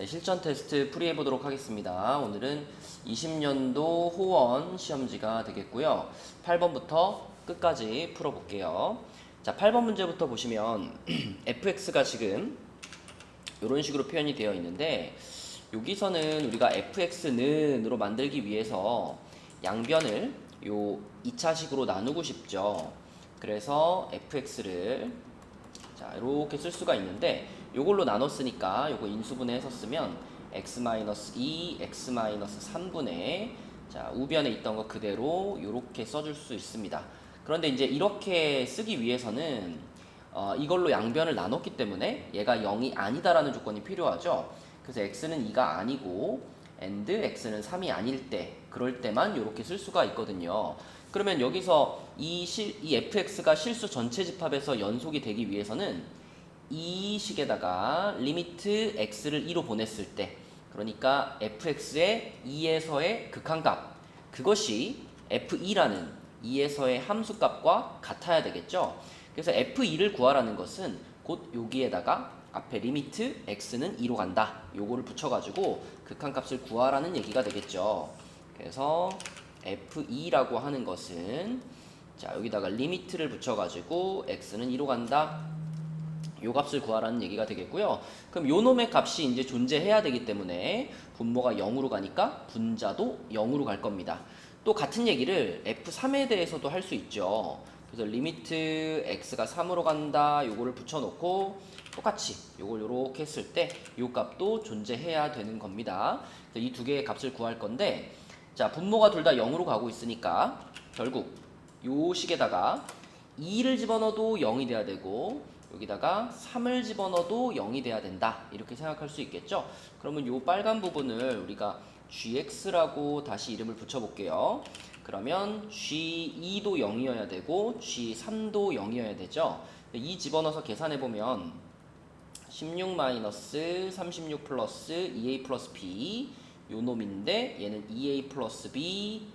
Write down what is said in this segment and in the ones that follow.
네, 실전 테스트 풀이해 보도록 하겠습니다. 오늘은 20년도 호원 시험지가 되겠고요. 8번부터 끝까지 풀어볼게요. 자, 8번 문제부터 보시면 fx가 지금 이런 식으로 표현이 되어 있는데 여기서는 우리가 fx는으로 만들기 위해서 양변을 요 2차식으로 나누고 싶죠. 그래서 fx를 자, 이렇게 쓸 수가 있는데 요걸로 나눴으니까 요거 인수분해해서 쓰면 x-2, x-3분의 자, 우변에 있던 거 그대로 요렇게 써줄 수 있습니다. 그런데 이제 이렇게 쓰기 위해서는 이걸로 양변을 나눴기 때문에 얘가 0이 아니다라는 조건이 필요하죠. 그래서 x는 2가 아니고 and x는 3이 아닐 때 그럴 때만 이렇게 쓸 수가 있거든요. 그러면 여기서 이 fx가 실수 전체 집합에서 연속이 되기 위해서는 이 식에다가 리미트 x를 2로 보냈을 때 그러니까 fx의 2에서의 극한값 그것이 f2라는 2에서의 함수값과 같아야 되겠죠. 그래서 f2를 구하라는 것은 곧 여기에다가 앞에 리미트 x는 2로 간다 요거를 붙여가지고 극한값을 구하라는 얘기가 되겠죠. 그래서 f2라고 하는 것은 자 여기다가 리미트를 붙여가지고 x는 2로 간다 요 값을 구하라는 얘기가 되겠고요. 그럼 요 놈의 값이 이제 존재해야 되기 때문에 분모가 0으로 가니까 분자도 0으로 갈 겁니다. 또 같은 얘기를 f3에 대해서도 할 수 있죠. 그래서 리미트 x가 3으로 간다 요거를 붙여놓고 똑같이 요걸 요렇게 했을 때 요 값도 존재해야 되는 겁니다. 이 두 개의 값을 구할 건데 자 분모가 둘 다 0으로 가고 있으니까 결국 요 식에다가 2를 집어넣어도 0이 돼야 되고 여기다가 3을 집어넣어도 0이 돼야 된다 이렇게 생각할 수 있겠죠. 그러면 요 빨간 부분을 우리가 gx라고 다시 이름을 붙여볼게요. 그러면 g2도 0이어야 되고 g3도 0이어야 되죠. 이 집어넣어서 계산해보면 16-36 플러스 2a 플러스 b 요 놈인데 얘는 2a 플러스 b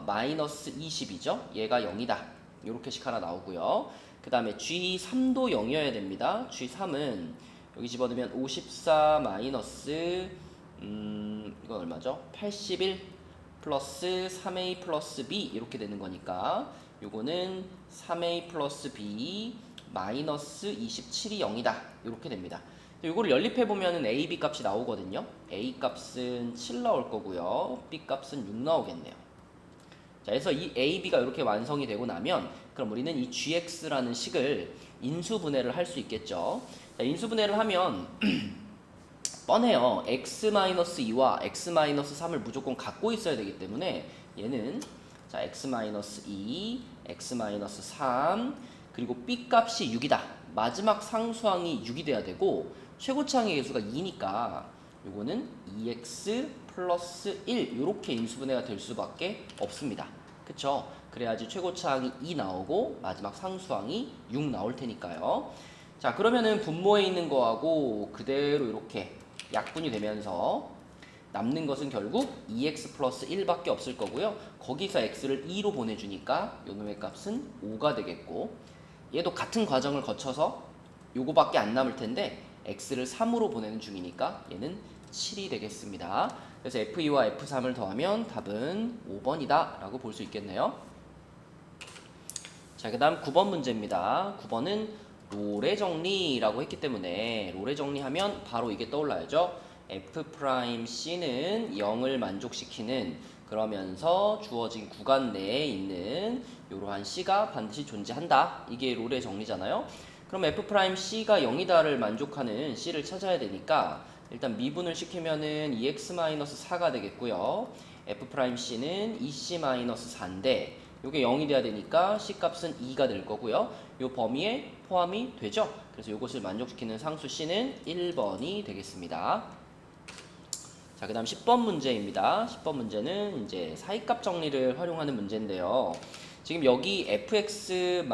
마이너스 20이죠. 얘가 0이다 이렇게 식 하나 나오고요. 그 다음에 G3도 0이어야 됩니다. G3은 여기 집어넣으면 54 마이너스 이건 얼마죠? 81 플러스 3A 플러스 B 이렇게 되는 거니까 요거는 3A 플러스 B 마이너스 27이 0이다 이렇게 됩니다. 요거를 연립해보면 A, B 값이 나오거든요. A 값은 7 나올 거고요. B 값은 6 나오겠네요. 자, 그래서 이 A, B가 이렇게 완성이 되고 나면 그럼 우리는 이 GX라는 식을 인수분해를 할 수 있겠죠. 자, 인수분해를 하면 뻔해요. X-2와 X-3을 무조건 갖고 있어야 되기 때문에 얘는 자, X-2, X-3 그리고 B 값이 6이다. 마지막 상수항이 6이 돼야 되고 최고차항의 개수가 2니까 요거는 2x 플러스 1 이렇게 인수분해가 될 수밖에 없습니다. 그쵸? 그래야지 최고차항이 2 나오고 마지막 상수항이 6 나올 테니까요. 자 그러면은 분모에 있는 거하고 그대로 이렇게 약분이 되면서 남는 것은 결국 2x 플러스 1밖에 없을 거고요. 거기서 x를 2로 보내주니까 요놈의 값은 5가 되겠고 얘도 같은 과정을 거쳐서 요거밖에 안 남을 텐데 x를 3으로 보내는 중이니까 얘는 7이 되겠습니다. 그래서 F2와 F3을 더하면 답은 5번이다 라고 볼 수 있겠네요. 자, 그 다음 9번 문제입니다. 9번은 롤의 정리라고 했기 때문에 롤의 정리하면 바로 이게 떠올라야죠. F'C는 0을 만족시키는 그러면서 주어진 구간 내에 있는 이러한 C가 반드시 존재한다. 이게 롤의 정리잖아요. 그럼 F'C가 0이다를 만족하는 C를 찾아야 되니까 일단 미분을 시키면은 2x-4가 되겠고요. F'C는 2c-4인데 이게 0이 돼야 되니까 C 값은 2가 될 거고요. 이 범위에 포함이 되죠. 그래서 이것을 만족시키는 상수 C는 1번이 되겠습니다. 자, 그 다음 10번 문제입니다. 10번 문제는 이제 사이값 정리를 활용하는 문제인데요. 지금 여기 fx-x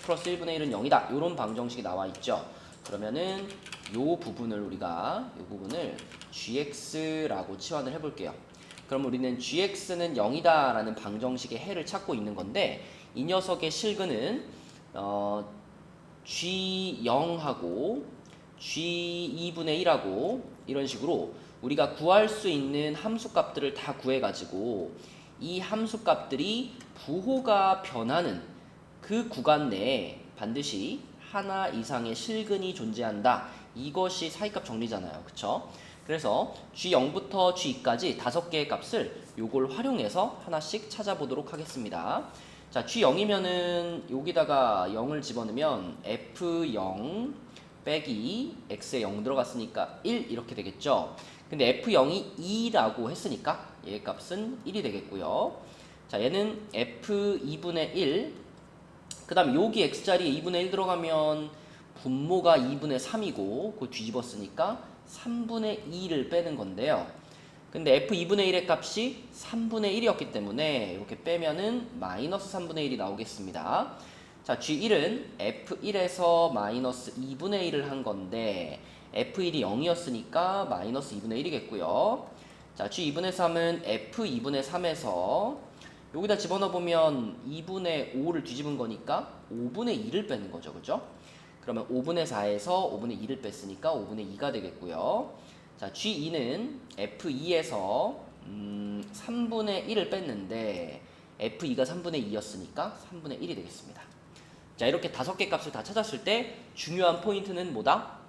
플러스 1분의 1은 0이다. 이런 방정식이 나와 있죠. 그러면은 요 부분을 gx라고 치환을 해볼게요. 그럼 우리는 gx는 0이다 라는 방정식의 해를 찾고 있는 건데 이 녀석의 실근은 g0하고 g2분의 1하고 이런 식으로 우리가 구할 수 있는 함수값들을 다 구해가지고 이 함수값들이 부호가 변하는 그 구간 내에 반드시 하나 이상의 실근이 존재한다. 이것이 사이값 정리잖아요. 그쵸? 그래서 G0부터 G2까지 5개의 값을 요걸 활용해서 하나씩 찾아보도록 하겠습니다. 자, G0이면은 여기다가 0을 집어넣으면 F0 빼기 X에 0 들어갔으니까 1 이렇게 되겠죠. 근데 F0이 2라고 했으니까 얘 값은 1이 되겠고요. 자, 얘는 F2분의 1. 그 다음 여기 X자리에 2분의 1 들어가면 분모가 2분의 3이고 그거 뒤집었으니까 3분의 2를 빼는 건데요. 근데 F2분의 1의 값이 3분의 1이었기 때문에 이렇게 빼면은 마이너스 3분의 1이 나오겠습니다. 자, G1은 F1에서 마이너스 2분의 1을 한 건데 F1이 0이었으니까 마이너스 2분의 1이겠고요. 자, G2분의 3은 F2분의 3에서 여기다 집어넣어보면 2분의 5를 뒤집은 거니까 5분의 2를 빼는 거죠. 그죠? 그러면 5분의 4에서 5분의 2를 뺐으니까 5분의 2가 되겠고요. 자, G2는 F2에서 3분의 1을 뺐는데 F2가 3분의 2였으니까 3분의 1이 되겠습니다. 자, 이렇게 5개 값을 다 찾았을 때 중요한 포인트는 뭐다?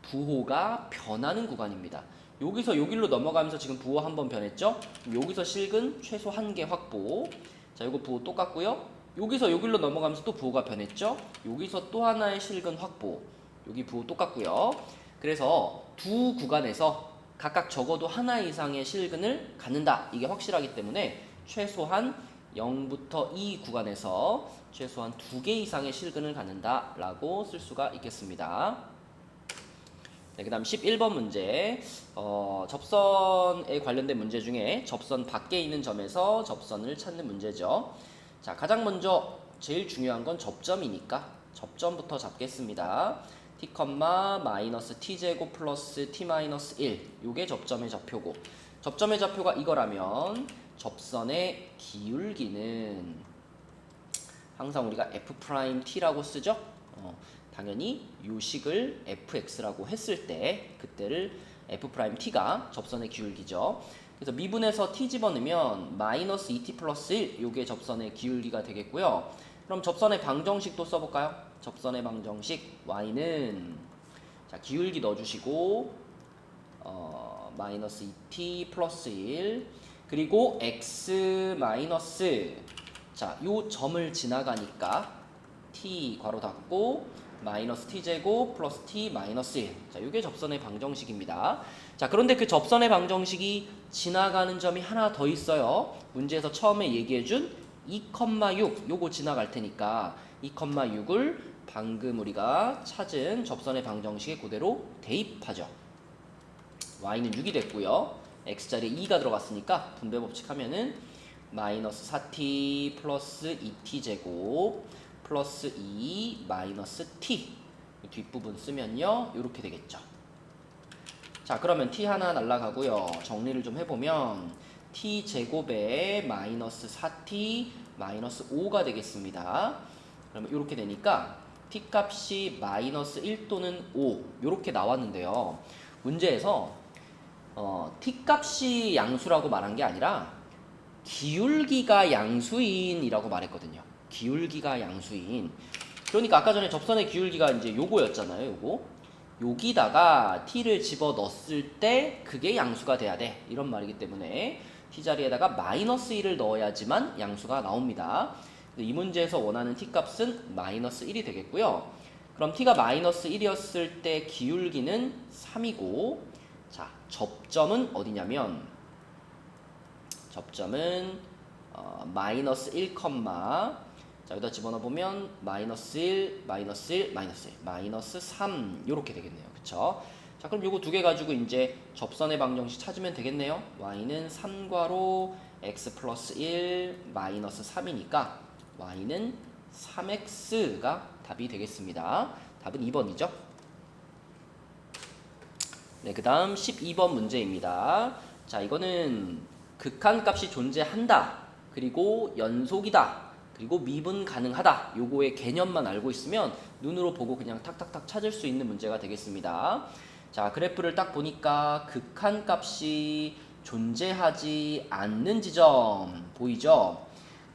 부호가 변하는 구간입니다. 여기서 여기로 넘어가면서 지금 부호 한 번 변했죠? 여기서 실근 최소 1개 확보. 자, 이거 부호 똑같고요. 여기서 여기로 넘어가면서 또 부호가 변했죠? 여기서 또 하나의 실근 확보. 여기 부호 똑같고요. 그래서 두 구간에서 각각 적어도 하나 이상의 실근을 갖는다. 이게 확실하기 때문에 최소한 0부터 2 구간에서 최소한 2개 이상의 실근을 갖는다 라고 쓸 수가 있겠습니다. 네, 그 다음 11번 문제. 접선에 관련된 문제 중에 접선 밖에 있는 점에서 접선을 찾는 문제죠. 자, 가장 먼저 제일 중요한 건 접점이니까 접점부터 잡겠습니다. t, 마이너스 t제곱 플러스 t 마이너스 1. 요게 접점의 좌표고, 접점의 좌표가 이거라면 접선의 기울기는 항상 우리가 f't라고 쓰죠. 당연히 요 식을 fx라고 했을 때 그때를 f't가 접선의 기울기죠. 그래서 미분에서 t 집어넣으면 마이너스 2t 플러스 1 요게 접선의 기울기가 되겠고요. 그럼 접선의 방정식도 써볼까요? 접선의 방정식 y는 자, 기울기 넣어주시고 마이너스 2t 플러스 1 그리고 x 마이너스 자, 요 점을 지나가니까 t 괄호 닫고 마이너스 t제곱 플러스 t 마이너스 1. 자, 요게 접선의 방정식입니다. 자, 그런데 그 접선의 방정식이 지나가는 점이 하나 더 있어요. 문제에서 처음에 얘기해준 2,6 요거 지나갈 테니까 2,6을 방금 우리가 찾은 접선의 방정식에 그대로 대입하죠. y는 6이 됐고요. x자리에 2가 들어갔으니까 분배 법칙 하면은 마이너스 4t 플러스 2t 제곱 플러스 2 마이너스 t 뒷부분 쓰면요 이렇게 되겠죠. 자, 그러면 t 하나 날라가고요. 정리를 좀 해보면 t 제곱에 마이너스 4t 마이너스 5가 되겠습니다. 그러면 이렇게 되니까 t 값이 마이너스 1 또는 5 이렇게 나왔는데요. 문제에서 t 값이 양수라고 말한 게 아니라 기울기가 양수인이라고 말했거든요. 기울기가 양수인. 그러니까 아까 전에 접선의 기울기가 이제 요거였잖아요. 요거. 여기다가 t를 집어 넣었을 때 그게 양수가 돼야 돼. 이런 말이기 때문에 t 자리에다가 마이너스 1을 넣어야지만 양수가 나옵니다. 이 문제에서 원하는 t 값은 마이너스 1이 되겠고요. 그럼 t가 마이너스 1이었을 때 기울기는 3이고, 자, 접점은 어디냐면 접점은 마이너스 1, 자, 여기다 집어넣어보면 마이너스 1, 마이너스 1, 마이너스 1, 마이너스 3 이렇게 되겠네요. 그쵸? 자, 그럼 요거 두 개 가지고 이제 접선의 방정식 찾으면 되겠네요. y는 3괄호 x 플러스 1 마이너스 3이니까 y는 3x가 답이 되겠습니다. 답은 2번이죠. 네, 그 다음 12번 문제입니다. 자, 이거는 극한값이 존재한다. 그리고 연속이다. 그리고 미분 가능하다. 요거의 개념만 알고 있으면 눈으로 보고 그냥 탁탁탁 찾을 수 있는 문제가 되겠습니다. 자, 그래프를 딱 보니까 극한값이 존재하지 않는 지점 보이죠?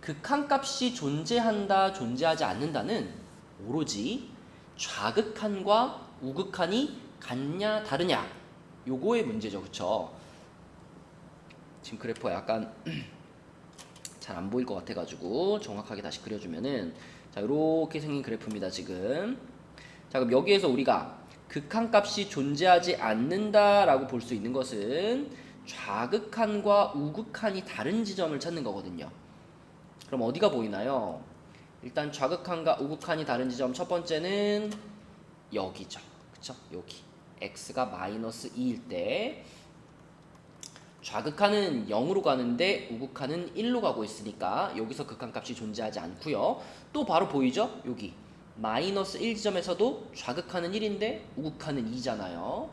극한값이 존재한다, 존재하지 않는다는 오로지 좌극한과 우극한이 같냐 다르냐 요거의 문제죠. 그쵸? 지금 그래프가 약간 잘 안 보일 것 같아가지고 정확하게 다시 그려주면은 자, 이렇게 생긴 그래프입니다. 지금 자, 그럼 여기에서 우리가 극한값이 존재하지 않는다라고 볼 수 있는 것은 좌극한과 우극한이 다른 지점을 찾는 거거든요. 그럼 어디가 보이나요? 일단 좌극한과 우극한이 다른 지점 첫 번째는 여기죠. 그쵸? 여기 x가 마이너스 2일 때 좌극한은 0으로 가는데 우극한은 1로 가고 있으니까 여기서 극한값이 존재하지 않고요. 또 바로 보이죠? 여기 마이너스 1 지점에서도 좌극한은 1인데 우극한은 2잖아요.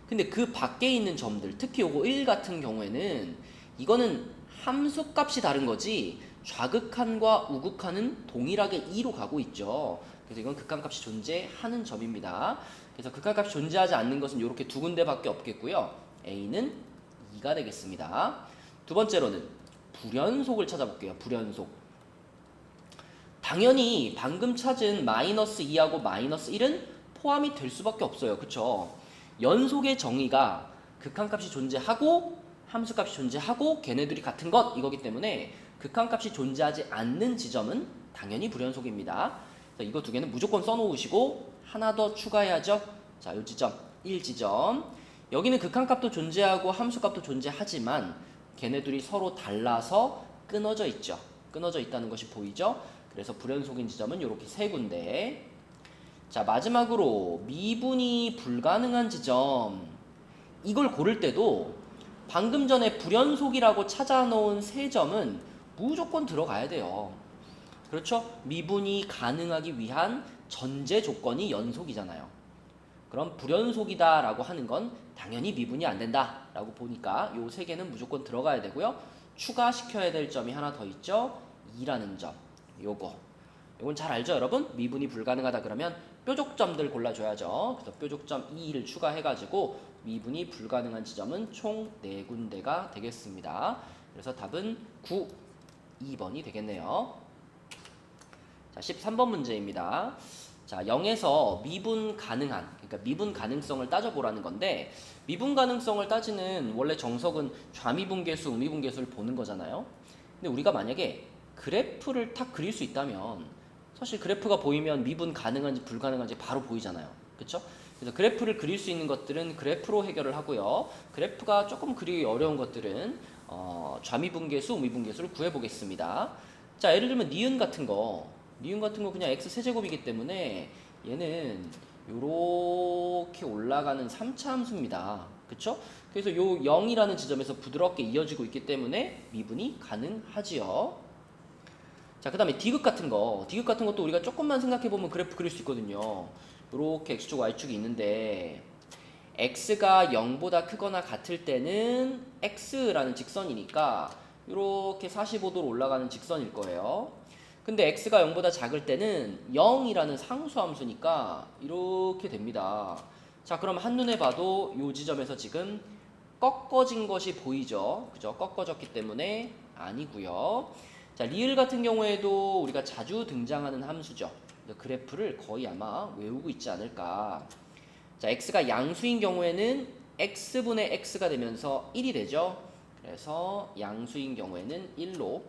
근데 그 밖에 있는 점들, 특히 요거 1 같은 경우에는 이거는 함수값이 다른 거지 좌극한과 우극한은 동일하게 2로 가고 있죠. 그래서 이건 극한값이 존재하는 점입니다. 그래서 극한값이 존재하지 않는 것은 이렇게 두 군데밖에 없겠고요. A는 2가 되겠습니다. 두 번째로는 불연속을 찾아볼게요. 불연속. 당연히 방금 찾은 마이너스 2하고 마이너스 1은 포함이 될 수밖에 없어요. 그쵸? 연속의 정의가 극한값이 존재하고 함수값이 존재하고 걔네들이 같은 것 이거기 때문에 극한값이 존재하지 않는 지점은 당연히 불연속입니다. 이거 두 개는 무조건 써놓으시고 하나 더 추가해야죠. 자, 이 지점 1지점 여기는 극한값도 존재하고 함수값도 존재하지만 걔네들이 서로 달라서 끊어져 있죠. 끊어져 있다는 것이 보이죠. 그래서 불연속인 지점은 이렇게 세 군데. 자, 마지막으로 미분이 불가능한 지점 이걸 고를 때도 방금 전에 불연속이라고 찾아놓은 세 점은 무조건 들어가야 돼요. 그렇죠? 미분이 가능하기 위한 전제 조건이 연속이잖아요. 그럼 불연속이다 라고 하는 건 당연히 미분이 안 된다 라고 보니까 요 세 개는 무조건 들어가야 되고요. 추가시켜야 될 점이 하나 더 있죠. 2라는 점. 요건 잘 알죠 여러분? 미분이 불가능하다 그러면 뾰족점들 골라줘야죠. 그래서 뾰족점 2를 추가해가지고 미분이 불가능한 지점은 총 4군데가 되겠습니다. 그래서 답은 9, 2번이 되겠네요. 자, 13번 문제입니다. 자, 0에서 미분 가능한, 그러니까 미분 가능성을 따져보라는 건데 미분 가능성을 따지는 원래 정석은 좌미분계수, 우미분계수를 보는 거잖아요. 근데 우리가 만약에 그래프를 탁 그릴 수 있다면 사실 그래프가 보이면 미분 가능한지 불가능한지 바로 보이잖아요. 그렇죠? 그래서 그래프를 그릴 수 있는 것들은 그래프로 해결을 하고요. 그래프가 조금 그리기 어려운 것들은 좌미분계수, 우미분계수를 구해보겠습니다. 자, 예를 들면 니은 같은 거 그냥 x 세제곱이기 때문에 얘는 요렇게 올라가는 3차 함수입니다. 그쵸? 그래서 요 0이라는 지점에서 부드럽게 이어지고 있기 때문에 미분이 가능하지요. 자, 그 다음에 디귿 같은 것도 우리가 조금만 생각해보면 그래프 그릴 수 있거든요. 요렇게 x축, y축이 있는데 x가 0보다 크거나 같을 때는 x라는 직선이니까 요렇게 45도로 올라가는 직선일 거예요. 근데 x가 0보다 작을 때는 0이라는 상수함수니까 이렇게 됩니다. 자, 그럼 한눈에 봐도 요 지점에서 지금 꺾어진 것이 보이죠? 그죠? 꺾어졌기 때문에 아니고요. 자, 리을 같은 경우에도 우리가 자주 등장하는 함수죠. 그래프를 거의 아마 외우고 있지 않을까. 자, x가 양수인 경우에는 x분의 x가 되면서 1이 되죠. 그래서 양수인 경우에는 1로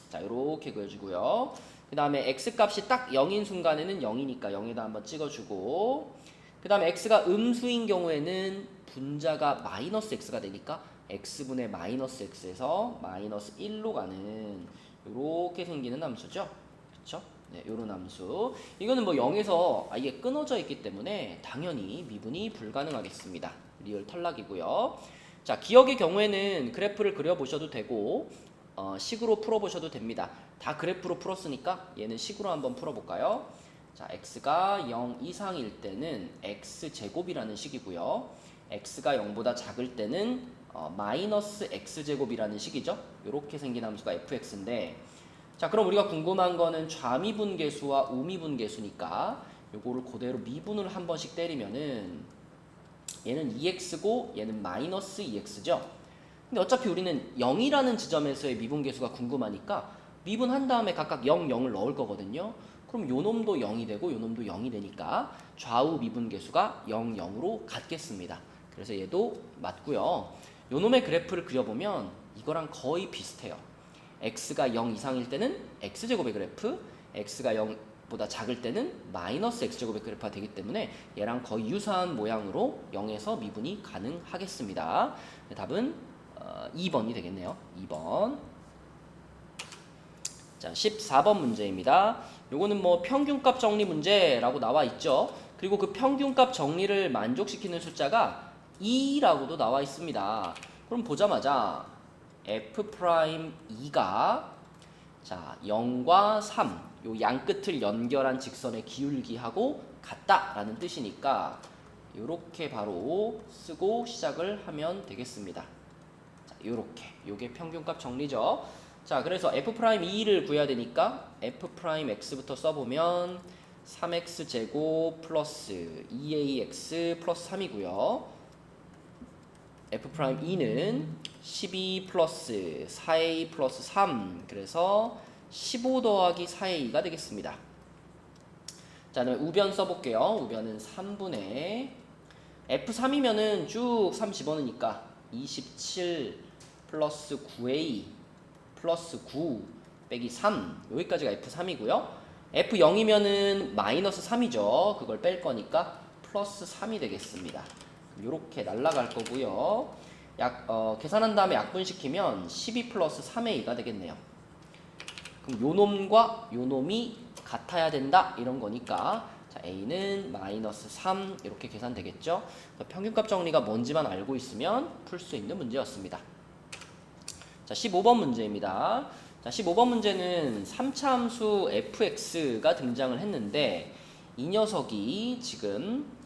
자, 요렇게 그려주고요. 그 다음에 x값이 딱 0인 순간에는 0이니까 0에다 한번 찍어주고 그 다음에 x가 음수인 경우에는 분자가 마이너스 x가 되니까 x분의 마이너스 x에서 마이너스 1로 가는 요렇게 생기는 함수죠. 그쵸? 네, 요런 함수. 이거는 뭐 0에서 아예 끊어져 있기 때문에 당연히 미분이 불가능하겠습니다. 리얼 탈락이고요. 자, 기억의 경우에는 그래프를 그려보셔도 되고 식으로 풀어보셔도 됩니다. 다 그래프로 풀었으니까 얘는 식으로 한번 풀어볼까요? 자, x가 0 이상일 때는 x제곱이라는 식이고요. x가 0보다 작을 때는 마이너스 x제곱이라는 식이죠. 이렇게 생긴 함수가 fx인데, 자 그럼 우리가 궁금한 거는 좌미분계수와 우미분계수니까 요거를 그대로 미분을 한 번씩 때리면은 얘는 2x고 얘는 마이너스 2x죠. 근데 어차피 우리는 0이라는 지점에서의 미분계수가 궁금하니까 미분한 다음에 각각 0, 0을 넣을 거거든요. 그럼 요 놈도 0이 되고 요 놈도 0이 되니까 좌우 미분계수가 0, 0으로 같겠습니다. 그래서 얘도 맞고요. 요 놈의 그래프를 그려보면 이거랑 거의 비슷해요. x가 0 이상일 때는 x제곱의 그래프, x가 0보다 작을 때는 마이너스 x제곱의 그래프가 되기 때문에 얘랑 거의 유사한 모양으로 0에서 미분이 가능하겠습니다. 답은 2번이 되겠네요. 2번. 자, 14번 문제입니다. 요거는 뭐 평균값 정리 문제라고 나와 있죠. 그리고 그 평균값 정리를 만족시키는 숫자가 2라고도 나와 있습니다. 그럼 보자마자 f'2가 자 0과 3 요 양끝을 연결한 직선의 기울기하고 같다라는 뜻이니까 요렇게 바로 쓰고 시작을 하면 되겠습니다. 자, 요게 평균값 정리죠. 자, 그래서 f'2를 구해야 되니까 f'x부터 써보면 3x 제곱 플러스 2ax 플러스 3이고요. f'2는 12 플러스 4a 플러스 3, 그래서 15 더하기 4a가 되겠습니다. 자, 그럼 우변 써볼게요. 우변은 3분의 f3이면은 쭉 3 집어넣으니까 27 플러스 9a 플러스 9 빼기 3, 여기까지가 f3이고요. f0이면은 마이너스 3이죠. 그걸 뺄 거니까 플러스 3이 되겠습니다. 이렇게 날라갈 거고요. 계산한 다음에 약분시키면 12 플러스 3a가 되겠네요. 그럼 요 놈과 요 놈이 같아야 된다 이런 거니까 자, a는 마이너스 3 이렇게 계산되겠죠. 평균값 정리가 뭔지만 알고 있으면 풀 수 있는 문제였습니다. 자, 15번 문제입니다. 자, 15번 문제는 3차 함수 fx가 등장을 했는데 이 녀석이 지금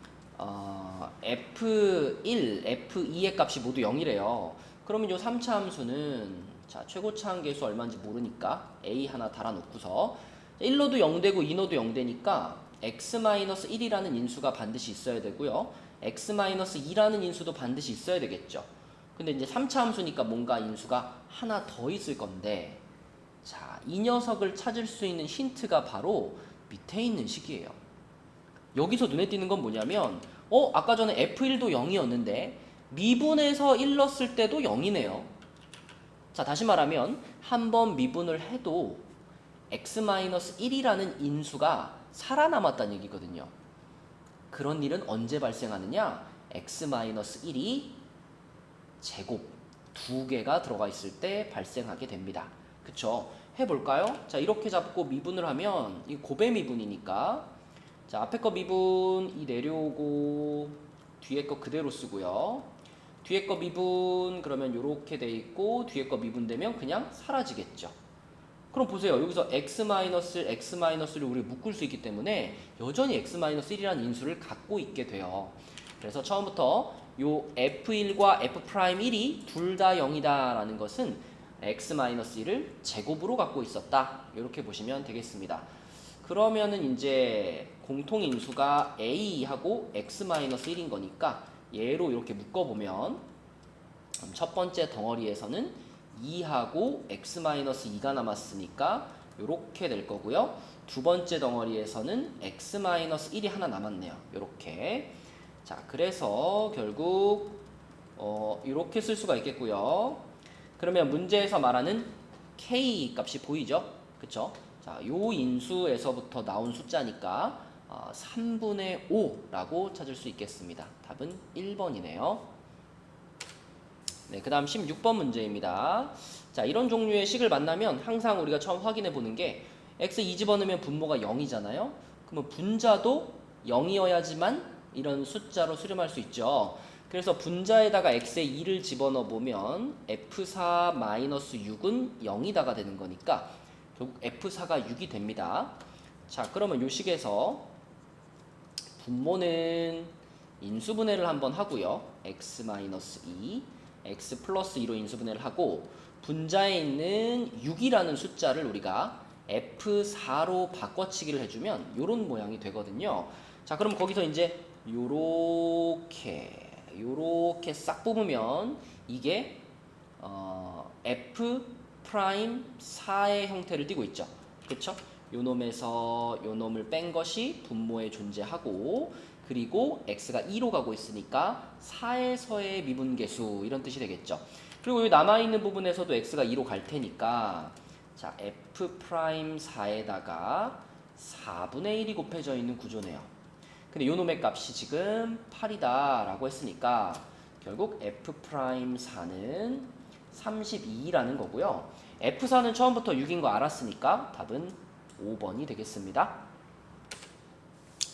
f1, f2의 값이 모두 0이래요. 그러면 이 3차 함수는 자, 최고차항 계수 얼마인지 모르니까 a 하나 달아놓고서 1로도 0되고 2로도 0되니까 x-1이라는 인수가 반드시 있어야 되고요. x-2라는 인수도 반드시 있어야 되겠죠. 근데 이제 3차 함수니까 뭔가 인수가 하나 더 있을 건데 자, 이 녀석을 찾을 수 있는 힌트가 바로 밑에 있는 식이에요. 여기서 눈에 띄는 건 뭐냐면 아까 전에 f1도 0이었는데 미분해서 1 넣었을 때도 0이네요. 자, 다시 말하면 한번 미분을 해도 x-1이라는 인수가 살아남았다는 얘기거든요. 그런 일은 언제 발생하느냐? x-1이 제곱 2개가 들어가 있을 때 발생하게 됩니다. 그쵸? 해볼까요? 자, 이렇게 잡고 미분을 하면 이 곱의 미분이니까 자, 앞에 거 미분 이 내려오고 뒤에 거 그대로 쓰고요. 뒤에 거 미분 그러면 이렇게 돼 있고 뒤에 거 미분되면 그냥 사라지겠죠. 그럼 보세요. 여기서 x-를 우리 묶을 수 있기 때문에 여전히 x-1이라는 인수를 갖고 있게 돼요. 그래서 처음부터 요 f1과 f'1이 둘 다 0이다 라는 것은 x-1을 제곱으로 갖고 있었다. 이렇게 보시면 되겠습니다. 그러면은 이제 공통인수가 a하고 x-1인 거니까 얘로 이렇게 묶어보면 첫 번째 덩어리에서는 2하고 x-2가 남았으니까 이렇게 될 거고요. 두 번째 덩어리에서는 x-1이 하나 남았네요. 이렇게. 자, 그래서 결국 이렇게 쓸 수가 있겠고요. 그러면 문제에서 말하는 k 값이 보이죠? 그쵸? 자, 요 인수에서부터 나온 숫자니까 3분의 5라고 찾을 수 있겠습니다. 답은 1번이네요. 네, 그 다음 16번 문제입니다. 자, 이런 종류의 식을 만나면 항상 우리가 처음 확인해 보는 게 x 2 집어넣으면 분모가 0이잖아요. 그러면 분자도 0이어야지만 이런 숫자로 수렴할 수 있죠. 그래서 분자에다가 x에 2를 집어넣어 보면 f4-6은 0이다가 되는 거니까 결국 f4가 6이 됩니다. 자, 그러면 요 식에서 분모는 인수분해를 한번 하고요. x-2, x 플러스 2로 인수분해를 하고 분자에 있는 6이라는 숫자를 우리가 F4로 바꿔치기를 해주면 이런 모양이 되거든요. 자, 그럼 거기서 이제 요렇게 싹 뽑으면 이게 F 프라임 4의 형태를 띠고 있죠. 그쵸? 요 놈에서 요 놈을 뺀 것이 분모에 존재하고, 그리고 x가 2로 가고 있으니까 4에서의 미분계수 이런 뜻이 되겠죠. 그리고 여기 남아있는 부분에서도 x가 2로 갈 테니까 자, f 프라임 4에다가 4분의 1이 곱해져 있는 구조네요. 근데 요 놈의 값이 지금 8이다 라고 했으니까 결국 f 프라임 4는 32라는 거고요. F4는 처음부터 6인 거 알았으니까 답은 5번이 되겠습니다.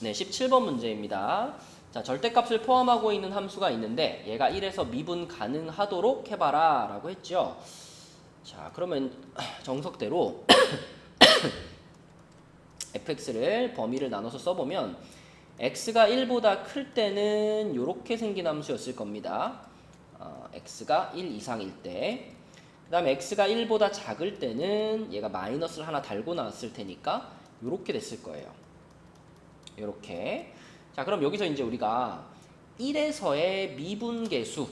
네, 17번 문제입니다. 자, 절대값을 포함하고 있는 함수가 있는데 얘가 1에서 미분 가능하도록 해봐라 라고 했죠. 자, 그러면 정석대로 fx를 범위를 나눠서 써보면 x가 1보다 클 때는 이렇게 생긴 함수였을 겁니다. x가 1 이상일 때, 그 다음에 x가 1보다 작을 때는 얘가 마이너스를 하나 달고 나왔을 테니까 이렇게 됐을 거예요. 이렇게. 자, 그럼 여기서 이제 우리가 1에서의 미분계수,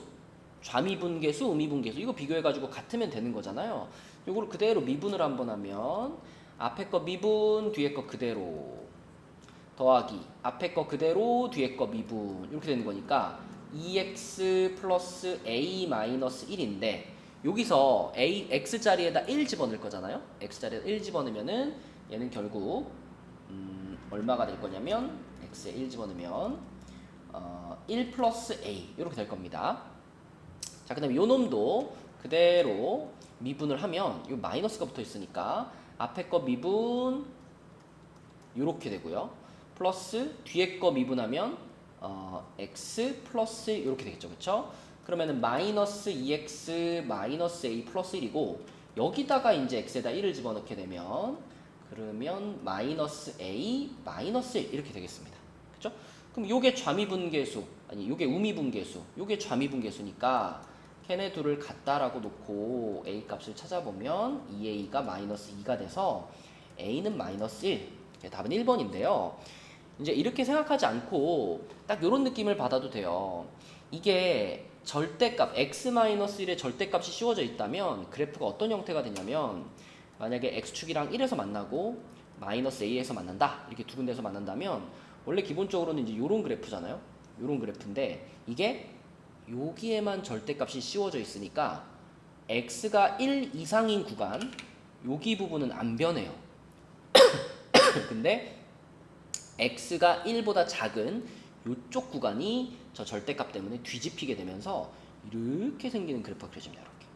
좌미분계수, 우미분계수 이거 비교해가지고 같으면 되는 거잖아요. 이걸 그대로 미분을 한번 하면 앞에 거 미분, 뒤에 거 그대로 더하기 앞에 거 그대로, 뒤에 거 미분 이렇게 되는 거니까 2x 플러스 a 마이너스 1인데 여기서 x자리에다 1 집어넣을 거잖아요. x자리에다 1 집어넣으면은 얘는 결국 얼마가 될 거냐면 x에 1 집어넣으면 1 플러스 a 이렇게 될 겁니다. 자, 그 다음에 요 놈도 그대로 미분을 하면 요 마이너스가 붙어 있으니까 앞에 거 미분 요렇게 되고요. 플러스 뒤에 거 미분하면 x 플러스 이렇게 되겠죠. 그쵸? 그러면은 마이너스 2x 마이너스 a 플러스 1이고 여기다가 이제 x에다 1을 집어넣게 되면 그러면 마이너스 a 마이너스 1 이렇게 되겠습니다. 그쵸? 그럼 요게 좌미분계수, 아니 요게 우미분계수, 요게 좌미분계수니까 걔네 둘을 같다라고 놓고 a 값을 찾아보면 2a가 마이너스 2가 돼서 a는 마이너스 1. 답은 1번인데요. 이제 이렇게 생각하지 않고 딱 이런 느낌을 받아도 돼요. 이게 절대값 x-1의 절대값이 씌워져 있다면 그래프가 어떤 형태가 되냐면 만약에 x축이랑 1에서 만나고 마이너스 a에서 만난다 이렇게 두 군데에서 만난다면 원래 기본적으로는 이제 요런 그래프잖아요. 요런 그래프인데 이게 여기에만 절대값이 씌워져 있으니까 x가 1 이상인 구간 여기 부분은 안 변해요. 근데 x가 1보다 작은 이쪽 구간이 저 절대값 때문에 뒤집히게 되면서 이렇게 생기는 그래프가 그려집니다. 이렇게.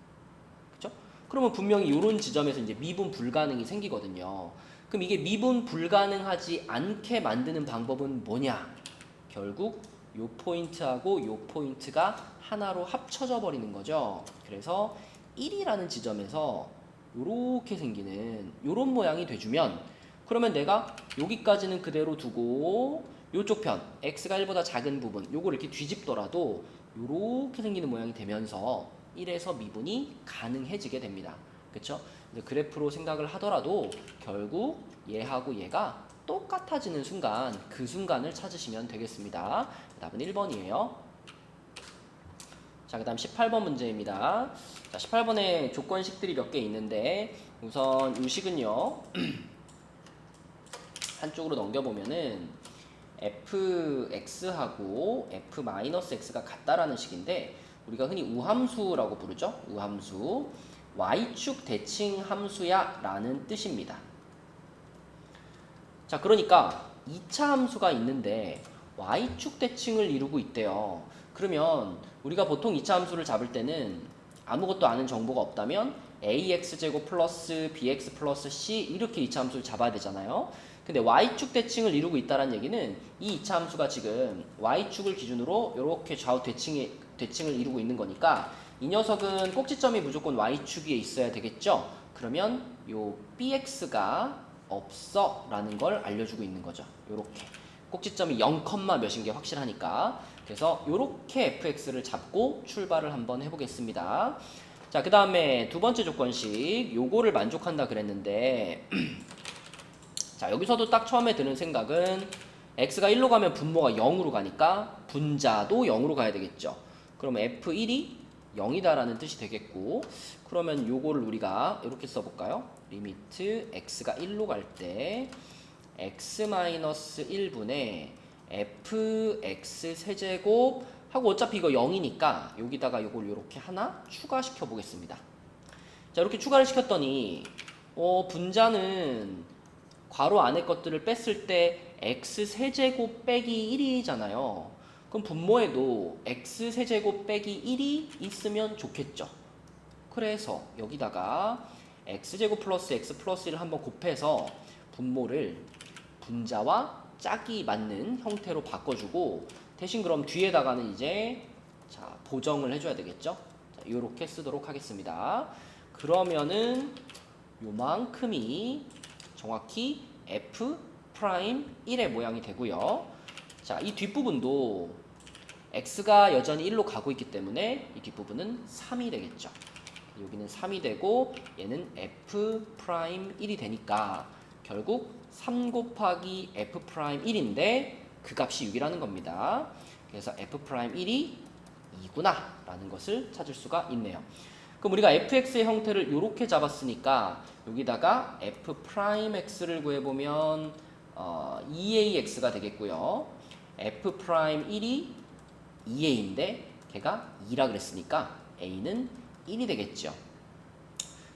그렇죠? 그러면 분명히 이런 지점에서 이제 미분 불가능이 생기거든요. 그럼 이게 미분 불가능하지 않게 만드는 방법은 뭐냐? 결국 요 포인트하고 요 포인트가 하나로 합쳐져 버리는 거죠. 그래서 1이라는 지점에서 요렇게 생기는 요런 모양이 돼주면 그러면 내가 여기까지는 그대로 두고 요쪽 편 x가 1보다 작은 부분 요걸 이렇게 뒤집더라도 요렇게 생기는 모양이 되면서 1에서 미분이 가능해지게 됩니다. 그쵸? 그래프로 생각을 하더라도 결국 얘하고 얘가 똑같아지는 순간 그 순간을 찾으시면 되겠습니다. 답은 1번이에요. 자, 그 다음 18번 문제입니다. 자, 18번에 조건식들이 몇 개 있는데 우선 이 식은요 한쪽으로 넘겨보면은 fx하고 f-x가 같다라는 식인데 우리가 흔히 우함수라고 부르죠. 우함수. y축 대칭 함수야 라는 뜻입니다. 자, 그러니까 2차 함수가 있는데 y축 대칭을 이루고 있대요. 그러면 우리가 보통 2차 함수를 잡을 때는 아무것도 아는 정보가 없다면 ax제곱 플러스 bx 플러스 c 이렇게 2차 함수를 잡아야 되잖아요. 근데 y축 대칭을 이루고 있다는 얘기는 이 2차 함수가 지금 y축을 기준으로 이렇게 좌우 대칭을 이루고 있는 거니까 이 녀석은 꼭지점이 무조건 y축 위에 있어야 되겠죠. 그러면 요 bx가 없어 라는 걸 알려주고 있는 거죠. 요렇게 꼭지점이 0, 몇인 게 확실하니까. 그래서 이렇게 fx를 잡고 출발을 한번 해보겠습니다. 자, 그 다음에 두 번째 조건식 요거를 만족한다 그랬는데 자, 여기서도 딱 처음에 드는 생각은 x가 1로 가면 분모가 0으로 가니까 분자도 0으로 가야 되겠죠. 그러면 f1이 0이다라는 뜻이 되겠고, 그러면 요거를 우리가 이렇게 써볼까요? 리미트 x가 1로 갈 때 x-1분의 fx 세제곱 하고 어차피 이거 0이니까 여기다가 요걸 이렇게 하나 추가시켜 보겠습니다. 자, 이렇게 추가를 시켰더니 분자는 괄호 안에 것들을 뺐을 때 x 세제곱 빼기 1이잖아요. 그럼 분모에도 x 세제곱 빼기 1이 있으면 좋겠죠. 그래서 여기다가 x제곱 플러스 x 플러스 1을 한번 곱해서 분모를 분자와 짝이 맞는 형태로 바꿔주고, 대신 그럼 뒤에다가는 이제 자 보정을 해줘야 되겠죠. 자, 이렇게 쓰도록 하겠습니다. 그러면은 요만큼이 정확히 f 프라임 1의 모양이 되고요. 자, 이 뒷부분도 x가 여전히 1로 가고 있기 때문에 이 뒷부분은 3이 되겠죠. 여기는 3이 되고 얘는 f 프라임 1이 되니까 결국 3 곱하기 f 프라임 1인데 그 값이 6이라는 겁니다. 그래서 f 프라임 1이 2구나 라는 것을 찾을 수가 있네요. 그럼 우리가 fx의 형태를 이렇게 잡았으니까 여기다가 f 프라임 x를 구해보면 2ax가 되겠고요. f 프라임 1이 2a인데 걔가 2라 그랬으니까 a는 1이 되겠죠.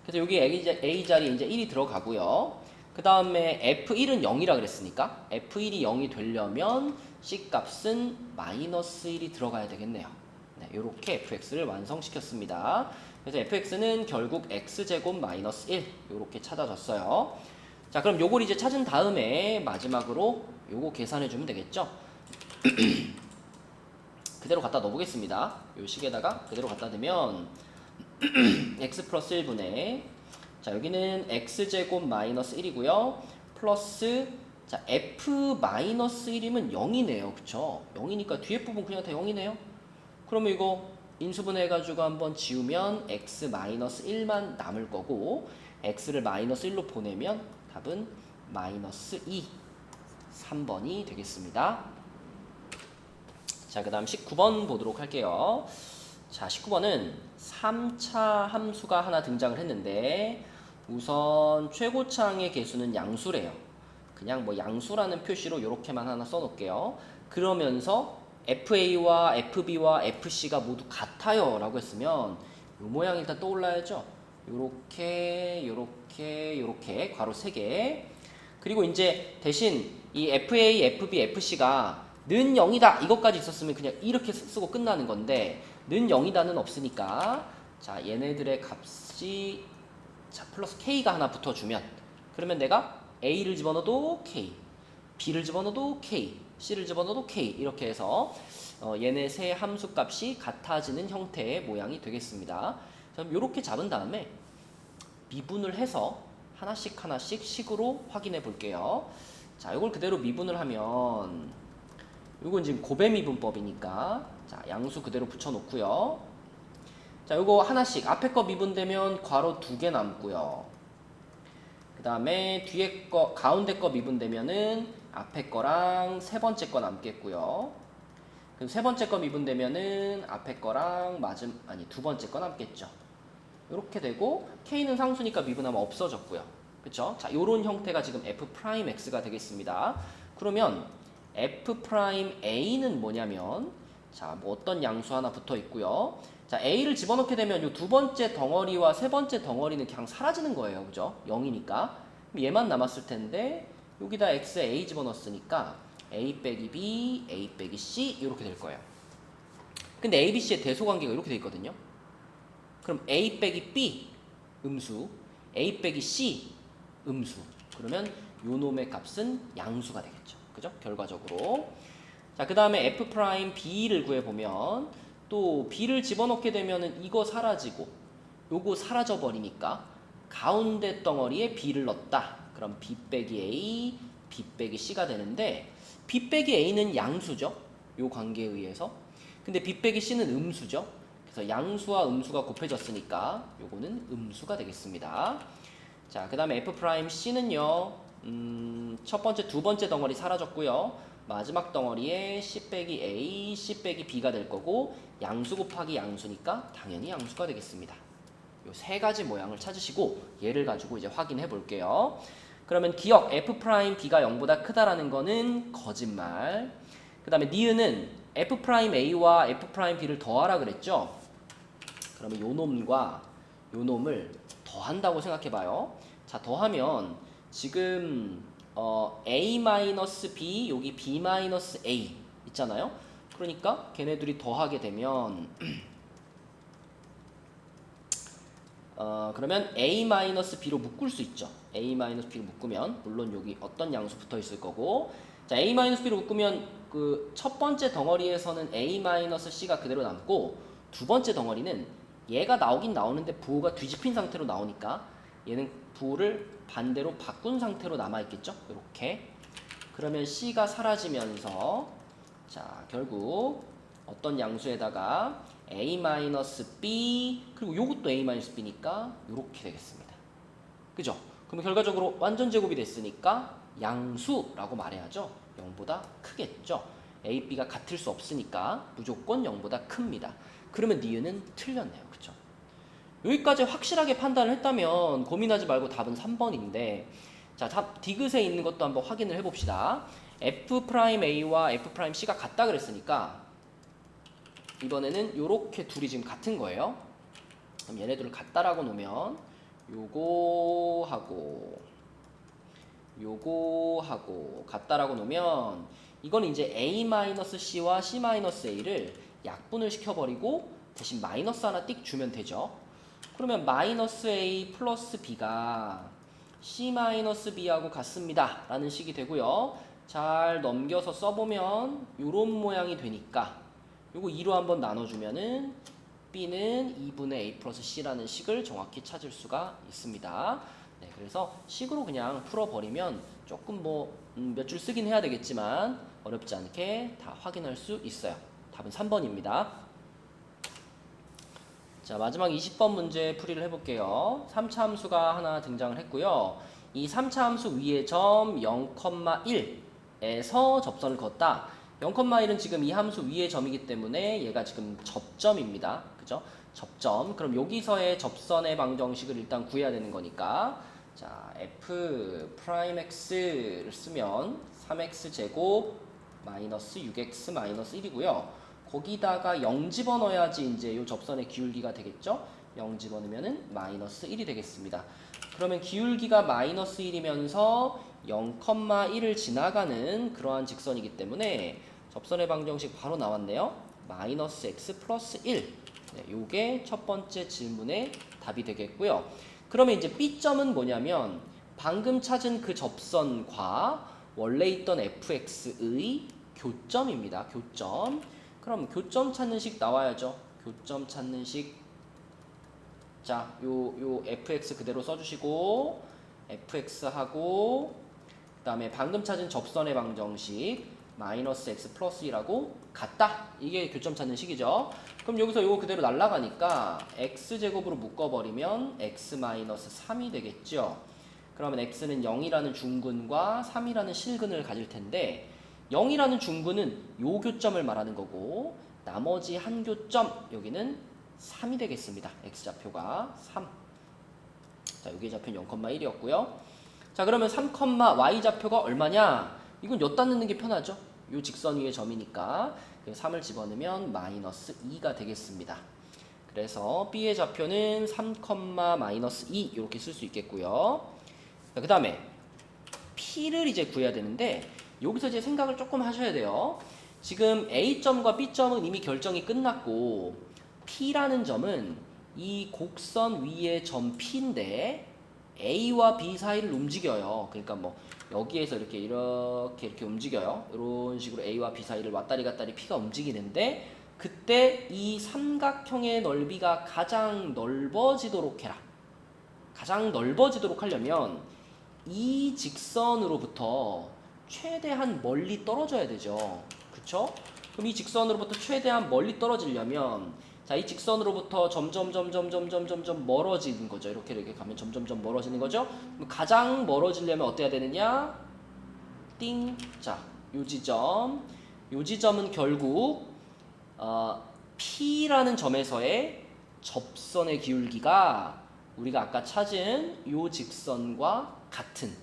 그래서 여기 a 자리에 이제 1이 들어가고요. 그 다음에 f1은 0이라 그랬으니까 f1이 0이 되려면 c 값은 마이너스 1이 들어가야 되겠네요. 네, 이렇게 fx를 완성시켰습니다. 그래서 fx는 결국 x제곱 마이너스 1 이렇게 찾아졌어요. 자, 그럼 요걸 이제 찾은 다음에 마지막으로 요거 계산해 주면 되겠죠. 그대로 갖다 넣어보겠습니다. 요 식에다가 그대로 갖다 대면 x 플러스 1분의 자, 여기는 x제곱 마이너스 1이고요. 플러스 자 f 마이너스 1이면 0이네요. 그쵸? 0이니까 뒤에 부분 그냥 다 0이네요. 그러면 이거 인수분해 해가지고 한번 지우면 x 마이너스 1만 남을 거고, x를 마이너스 1로 보내면 답은 마이너스 2 3번이 되겠습니다. 자, 그 다음 19번 보도록 할게요. 자, 19번은 3차 함수가 하나 등장을 했는데 우선 최고차항의 개수는 양수래요. 그냥 뭐 양수라는 표시로 이렇게만 하나 써놓을게요. 그러면서 FA와 FB와 FC가 모두 같아요 라고 했으면 이 모양이 일단 떠올라야죠. 요렇게 요렇게 요렇게 괄호 3개. 그리고 이제 대신 이 FA, FB, FC가 는 0이다 이것까지 있었으면 그냥 이렇게 쓰고 끝나는 건데 는 0이다는 없으니까 자 얘네들의 값이 자 플러스 K가 하나 붙어주면 그러면 내가 A를 집어넣어도 K, B를 집어넣어도 K, C를 집어넣어도 K 이렇게 해서 얘네 세 함수값이 같아지는 형태의 모양이 되겠습니다. 그럼 이렇게 잡은 다음에 미분을 해서 하나씩 식으로 확인해 볼게요. 자, 이걸 그대로 미분을 하면 이건 지금 고배미분법이니까 자 양수 그대로 붙여놓고요. 자, 요거 하나씩 앞에 거 미분되면 괄호 2개 남고요. 그 다음에 뒤에 거 가운데 거 미분되면은 앞에 거랑 세 번째 거 남겠고요. 그럼 세 번째 거 미분되면은 앞에 거랑 두 번째 거 남겠죠. 이렇게 되고 K는 상수니까 미분하면 없어졌고요. 그쵸? 자, 요런 형태가 지금 F'X가 되겠습니다. 그러면 F'A는 뭐냐면 자, 뭐 어떤 양수 하나 붙어 있고요. 자, A를 집어넣게 되면 요 두 번째 덩어리와 세 번째 덩어리는 그냥 사라지는 거예요. 그죠? 0이니까. 얘만 남았을 텐데 여기다 X, A 집어넣었으니까 A 빼기 B, A 빼기 C 이렇게 될 거예요. 근데 A, B, C의 대소관계가 이렇게 돼 있거든요. 그럼 A 빼기 B 음수, A 빼기 C 음수. 그러면 요 놈의 값은 양수가 되겠죠. 그죠? 결과적으로. 자, 그 다음에 F'B를 구해보면 또 B를 집어넣게 되면은 이거 사라지고 요거 사라져 버리니까 가운데 덩어리에 B를 넣었다. 그럼 B 빼기 A, B 빼기 C가 되는데 B 빼기 A는 양수죠. 요 관계에 의해서. 근데 B 빼기 C는 음수죠. 그래서 양수와 음수가 곱해졌으니까 요거는 음수가 되겠습니다. 자, 그 다음에 F'C는요. 첫 번째, 두 번째 덩어리 사라졌고요. 마지막 덩어리에 C 빼기 A, C 빼기 B가 될 거고 양수 곱하기 양수니까 당연히 양수가 되겠습니다. 요 세 가지 모양을 찾으시고 얘를 가지고 이제 확인해 볼게요. 그러면 기억 F'B가 0보다 크다라는 거는 거짓말. 그 다음에 니은은 F'A와 F'B를 더하라 그랬죠? 그러면 요 놈과 요 놈을 더한다고 생각해 봐요. 자, 더하면 지금 A-B 여기 B-A 있잖아요. 그러니까 걔네들이 더하게 되면 그러면 A-B로 묶을 수 있죠. A-B로 묶으면 물론 여기 어떤 양수 붙어 있을 거고 자, A-B로 묶으면 그 첫 번째 덩어리에서는 A-C가 그대로 남고 두 번째 덩어리는 얘가 나오긴 나오는데 부호가 뒤집힌 상태로 나오니까 얘는 부호를 반대로 바꾼 상태로 남아있겠죠? 이렇게 그러면 C가 사라지면서 자 결국 어떤 양수에다가 A-B 그리고 요것도 A-B니까 이렇게 되겠습니다. 그죠? 그럼 결과적으로 완전 제곱이 됐으니까 양수라고 말해야죠. 0보다 크겠죠. A, B가 같을 수 없으니까 무조건 0보다 큽니다. 그러면 니은은 틀렸네요. 그쵸? 여기까지 확실하게 판단을 했다면 고민하지 말고 답은 3번인데 자, 답 디귿에 있는 것도 한번 확인을 해봅시다. F'A와 F'C가 같다 그랬으니까 이번에는 요렇게 둘이 지금 같은 거예요. 그럼 얘네들을 같다라고 놓으면 요거하고 같다라고 놓으면 이건 이제 A-C와 C-A를 약분을 시켜버리고 대신 마이너스 하나 띡 주면 되죠. 그러면 마이너스 A 플러스 B가 C-B하고 같습니다 라는 식이 되고요. 잘 넘겨서 써보면 요런 모양이 되니까 요거 2로 한번 나눠주면은 B는 2분의 A 플러스 C라는 식을 정확히 찾을 수가 있습니다. 네, 그래서 식으로 그냥 풀어버리면 조금 몇 줄 쓰긴 해야 되겠지만 어렵지 않게 다 확인할 수 있어요. 답은 3번입니다. 자, 마지막 20번 문제 풀이를 해볼게요. 3차 함수가 하나 등장을 했고요. 이 3차 함수 위에 점 0,1에서 접선을 걷다. 0,1은 지금 이 함수 위의 점이기 때문에 얘가 지금 접점입니다. 그죠? 접점. 그럼 여기서의 접선의 방정식을 일단 구해야 되는 거니까 자, F'X를 쓰면 3X제곱 마이너스 6X 마이너스 1이고요. 거기다가 0 집어넣어야지 이제 요 접선의 기울기가 되겠죠? 0 집어넣으면은 마이너스 1이 되겠습니다. 그러면 기울기가 마이너스 1이면서 0,1을 지나가는 그러한 직선이기 때문에 접선의 방정식 바로 나왔네요. 마이너스 x 플러스 1. 네, 요게 첫 번째 질문의 답이 되겠고요. 그러면 이제 B점은 뭐냐면 방금 찾은 그 접선과 원래 있던 fx의 교점입니다. 교점. 그럼 교점 찾는 식 나와야죠. 교점 찾는 식. 자, 요 fx 그대로 써주시고 fx하고 그 다음에 방금 찾은 접선의 방정식 마이너스 x 플러스 1하고 같다. 이게 교점 찾는 식이죠. 그럼 여기서 요거 그대로 날라가니까 x제곱으로 묶어버리면 x 마이너스 3이 되겠죠. 그러면 x는 0이라는 중근과 3이라는 실근을 가질 텐데 0이라는 중근은 요 교점을 말하는 거고 나머지 한 교점 여기는 3이 되겠습니다. x좌표가 3. 자, 여기에 좌표는 0,1이었고요. 자, 그러면 3, y좌표가 얼마냐? 이건 여기다 넣는 게 편하죠. 요 직선 위의 점이니까 3을 집어넣으면 마이너스 2가 되겠습니다. 그래서 B의 좌표는 3, 마이너스 2 이렇게 쓸 수 있겠고요. 그 다음에 P를 이제 구해야 되는데 여기서 이제 생각을 조금 하셔야 돼요. 지금 A점과 B점은 이미 결정이 끝났고 P라는 점은 이 곡선 위의 점 P인데 A와 B 사이를 움직여요. 그러니까 뭐 여기에서 이렇게 움직여요. 이런 식으로 A와 B 사이를 왔다리 갔다리 P가 움직이는데 그때 이 삼각형의 넓이가 가장 넓어지도록 해라. 가장 넓어지도록 하려면 이 직선으로부터 최대한 멀리 떨어져야 되죠. 그쵸? 그럼 이 직선으로부터 최대한 멀리 떨어지려면 자, 이 직선으로부터 점점 멀어지는 거죠. 이렇게 가면 점점 멀어지는 거죠. 그럼 가장 멀어지려면 어때야 되느냐? 띵. 자, 요 지점은 결국 P라는 점에서의 접선의 기울기가 우리가 아까 찾은 요 직선과 같은,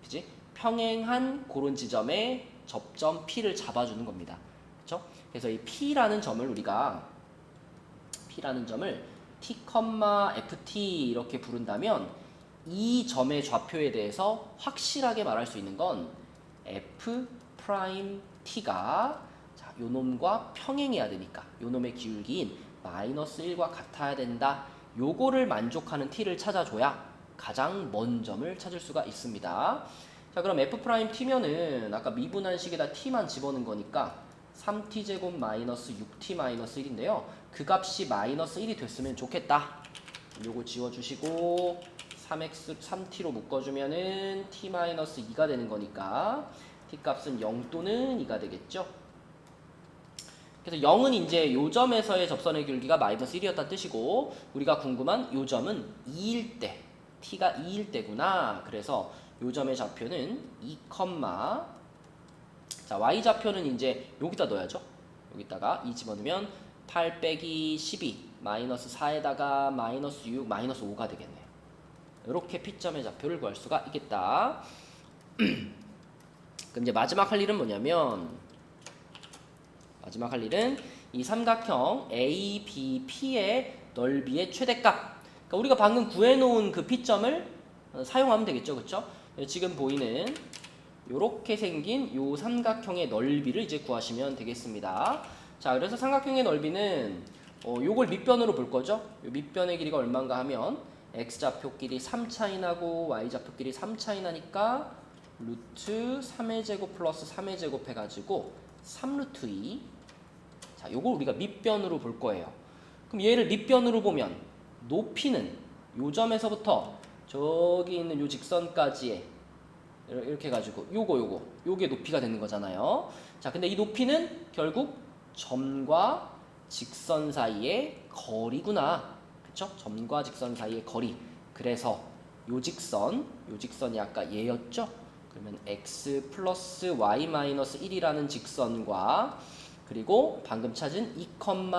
그지? 평행한 그런 지점에 접점 P를 잡아주는 겁니다. 그렇죠? 그래서 이 P라는 점을 T, FT 이렇게 부른다면 이 점의 좌표에 대해서 확실하게 말할 수 있는 건 F 프라임 T가 자, 요 놈과 평행해야 되니까 요 놈의 기울기인 -1과 같아야 된다. 요거를 만족하는 T를 찾아줘야 가장 먼 점을 찾을 수가 있습니다. 자, 그럼 F 프라임 T면은 아까 미분한식에다 T만 집어넣은 거니까 3T제곱 마이너스 6T 마이너스 1인데요. 그 값이 -1이 됐으면 좋겠다. 요거 지워주시고 3T로 묶어주면은 T 마이너스 2가 되는 거니까 T 값은 0 또는 2가 되겠죠. 그래서 0은 이제 요 점에서의 접선의 기울기가 -1이었다는 뜻이고 우리가 궁금한 요 점은 2일 때, T가 2일 때구나. 그래서 요 점의 좌표는 2, 자, Y 좌표는 이제 여기다 넣어야죠. 여기다가 2 집어넣으면 8 빼기 12 마이너스 4에다가 마이너스 6 마이너스 5가 되겠네요. 이렇게 P점의 좌표를 구할 수가 있겠다. 그럼 이제 마지막 할 일은 뭐냐면 이 삼각형 ABP의 넓이의 최대값. 그러니까 우리가 방금 구해놓은 그 P점을 사용하면 되겠죠, 그렇죠? 지금 보이는 이렇게 생긴 요 삼각형의 넓이를 이제 구하시면 되겠습니다. 자, 그래서 삼각형의 넓이는 요걸 밑변으로 볼 거죠. 요 밑변의 길이가 얼마인가 하면 x좌표끼리 3 차이 나고 y좌표끼리 3 차이 나니까 루트 3의 제곱 플러스 3의 제곱 해가지고 3루트 2. 자, 요걸 우리가 밑변으로 볼 거예요. 그럼 얘를 밑변으로 보면 높이는 요 점에서부터 저기 있는 요 직선까지의 이렇게 해가지고 요게 높이가 되는 거잖아요. 자, 근데 이 높이는 결국 점과 직선 사이의 거리구나. 그쵸? 점과 직선 사이의 거리. 그래서 요 직선이 아까 얘였죠? 그러면 x 플러스 y 마이너스 1이라는 직선과 그리고 방금 찾은 2,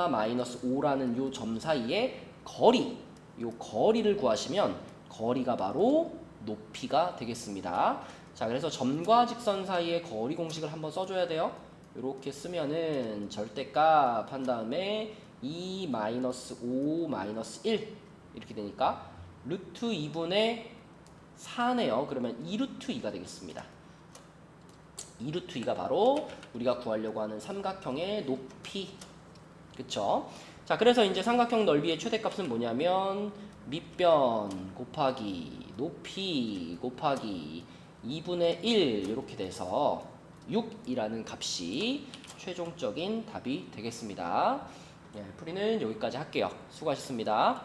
마이너스 5라는 요 점 사이의 거리. 요 거리를 구하시면 거리가 바로 높이가 되겠습니다. 자, 그래서 점과 직선 사이의 거리 공식을 한번 써줘야 돼요. 이렇게 쓰면은 절대값 한 다음에 2 마이너스 5 마이너스 1 이렇게 되니까 루트 2분의 4네요. 그러면 2루트 2가 되겠습니다. 2루트 2가 바로 우리가 구하려고 하는 삼각형의 높이. 그쵸? 자, 그래서 이제 삼각형 넓이의 최대값은 뭐냐면 밑변 곱하기 높이 곱하기 2분의 1 이렇게 돼서 6이라는 값이 최종적인 답이 되겠습니다. 네, 풀이는 여기까지 할게요. 수고하셨습니다.